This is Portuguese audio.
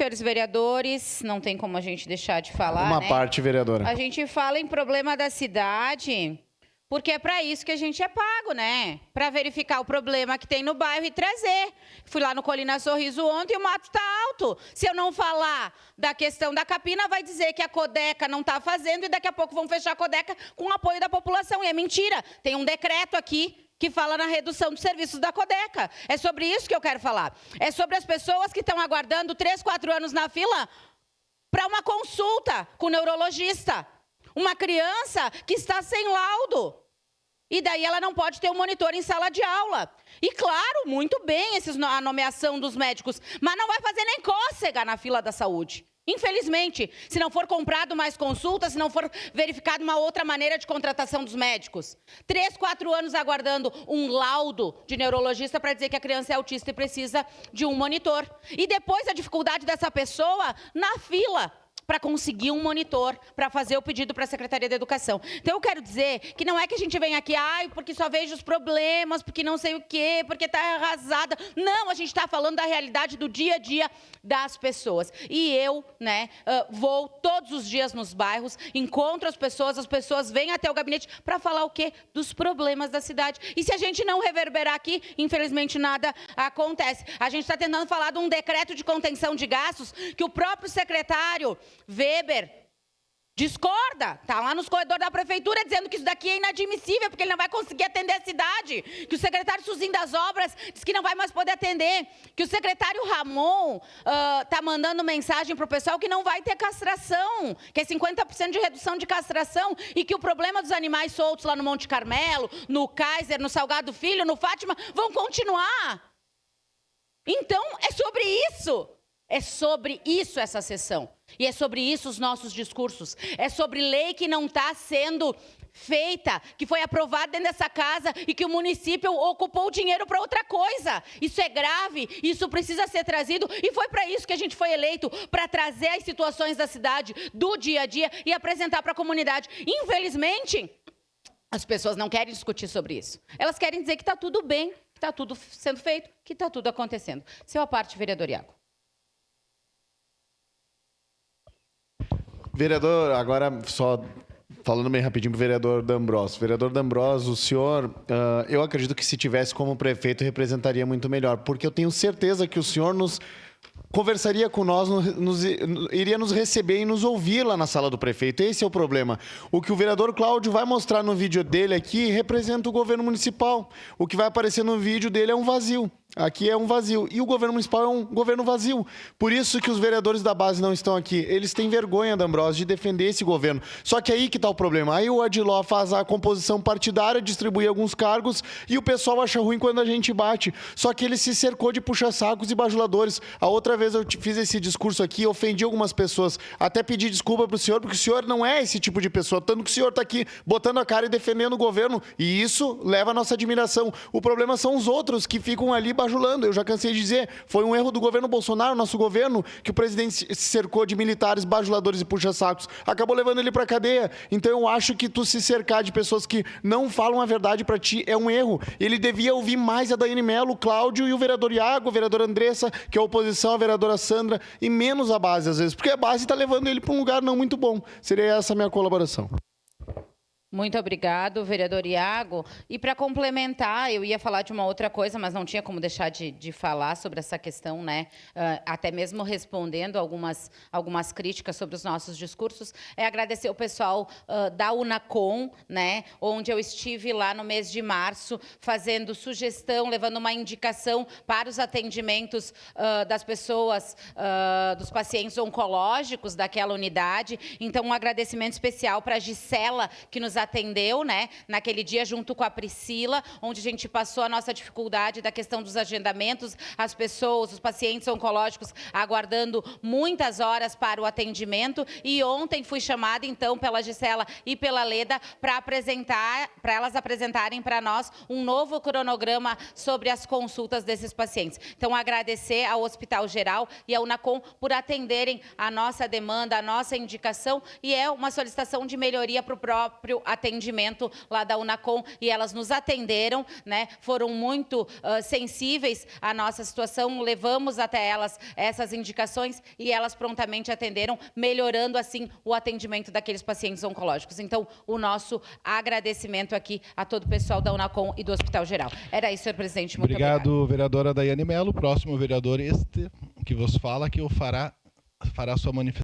Senhores vereadores, não tem como a gente deixar de falar, Uma né? parte, vereadora. A gente fala em problema da cidade, porque é para isso que a gente é pago, né? Para verificar o problema que tem no bairro e trazer. Fui lá no Colina Sorriso ontem e o mato está alto. Se eu não falar da questão da capina, vai dizer que a Codeca não está fazendo e daqui a pouco vão fechar a Codeca com o apoio da população. E é mentira. Tem um decreto aqui que fala na redução dos serviços da Codeca. É sobre isso que eu quero falar. É sobre as pessoas que estão aguardando 3, 4 anos na fila para uma consulta com o neurologista. Uma criança que está sem laudo. E daí ela não pode ter um monitor em sala de aula. E claro, muito bem a nomeação dos médicos, mas não vai fazer nem cócega na fila da saúde. Infelizmente, se não for comprado mais consultas, se não for verificado uma outra maneira de contratação dos médicos. 3, 4 anos aguardando um laudo de neurologista para dizer que a criança é autista e precisa de um monitor. E depois a dificuldade dessa pessoa na fila para conseguir um monitor, para fazer o pedido para a Secretaria da Educação. Então, eu quero dizer que não é que a gente vem aqui, porque só vejo os problemas, porque não sei o quê, porque está arrasada. Não, a gente está falando da realidade do dia a dia das pessoas. E eu, vou todos os dias nos bairros, encontro as pessoas vêm até o gabinete para falar o quê? Dos problemas da cidade. E se a gente não reverberar aqui, infelizmente nada acontece. A gente está tentando falar de um decreto de contenção de gastos que o próprio secretário Weber discorda, está lá nos corredores da prefeitura dizendo que isso daqui é inadmissível, porque ele não vai conseguir atender a cidade, que o secretário Suzinho das Obras diz que não vai mais poder atender, que o secretário Ramon está mandando mensagem para o pessoal que não vai ter castração, que é 50% de redução de castração, e que o problema dos animais soltos lá no Monte Carmelo, no Kaiser, no Salgado Filho, no Fátima, vão continuar. Então, é sobre isso. É sobre isso essa sessão. E é sobre isso os nossos discursos. É sobre lei que não está sendo feita, que foi aprovada dentro dessa casa e que o município ocupou o dinheiro para outra coisa. Isso é grave, isso precisa ser trazido e foi para isso que a gente foi eleito, para trazer as situações da cidade, do dia a dia e apresentar para a comunidade. Infelizmente, as pessoas não querem discutir sobre isso. Elas querem dizer que está tudo bem, que está tudo sendo feito, que está tudo acontecendo. Seu à parte, vereador Iago. Vereador, agora só falando bem rapidinho para o vereador D'Ambrosio. Vereador D'Ambrosio, o senhor, eu acredito que se tivesse como prefeito representaria muito melhor, porque eu tenho certeza que o senhor conversaria com nós, iria nos receber e nos ouvir lá na sala do prefeito. Esse é o problema. O que o vereador Cláudio vai mostrar no vídeo dele aqui representa o governo municipal. O que vai aparecer no vídeo dele é um vazio. Aqui é um vazio. E o governo municipal é um governo vazio. Por isso que os vereadores da base não estão aqui. Eles têm vergonha, D'Ambrosio, de defender esse governo. Só que aí que está o problema. Aí o Adiló faz a composição partidária, distribui alguns cargos e o pessoal acha ruim quando a gente bate. Só que ele se cercou de puxa-sacos e bajuladores. A outra vez eu fiz esse discurso aqui, ofendi algumas pessoas. Até pedi desculpa para o senhor, porque o senhor não é esse tipo de pessoa. Tanto que o senhor está aqui botando a cara e defendendo o governo. E isso leva a nossa admiração. O problema são os outros que ficam ali bajulando. Eu já cansei de dizer, foi um erro do governo Bolsonaro, nosso governo, que o presidente se cercou de militares, bajuladores e puxa-sacos. Acabou levando ele para cadeia. Então eu acho que tu se cercar de pessoas que não falam a verdade para ti é um erro. Ele devia ouvir mais a Daiane Mello, o Cláudio e o vereador Iago, a vereadora Andressa, que é a oposição, a vereadora Sandra, e menos a base às vezes, porque a base está levando ele para um lugar não muito bom. Seria essa a minha colaboração. Muito obrigado, vereador Iago. E para complementar, eu ia falar de uma outra coisa, mas não tinha como deixar de falar sobre essa questão, até mesmo respondendo algumas críticas sobre os nossos discursos, é agradecer o pessoal da Unacom, onde eu estive lá no mês de março, fazendo sugestão, levando uma indicação para os atendimentos das pessoas, dos pacientes oncológicos daquela unidade. Então, um agradecimento especial para a Gisela, que nos atendeu, naquele dia junto com a Priscila, onde a gente passou a nossa dificuldade da questão dos agendamentos, as pessoas, os pacientes oncológicos aguardando muitas horas para o atendimento, e ontem fui chamada então pela Gisela e pela Leda para elas apresentarem para nós um novo cronograma sobre as consultas desses pacientes. Então, agradecer ao Hospital Geral e ao Unacom por atenderem a nossa demanda, a nossa indicação, e é uma solicitação de melhoria para o próprio atendimento lá da Unacom e elas nos atenderam, né? Foram muito sensíveis à nossa situação, levamos até elas essas indicações e elas prontamente atenderam, melhorando assim o atendimento daqueles pacientes oncológicos. Então, o nosso agradecimento aqui a todo o pessoal da Unacom e do Hospital Geral. Era isso, senhor presidente. Muito obrigado, vereadora Daiane Mello. Próximo vereador que vos fala, que fará sua manifestação.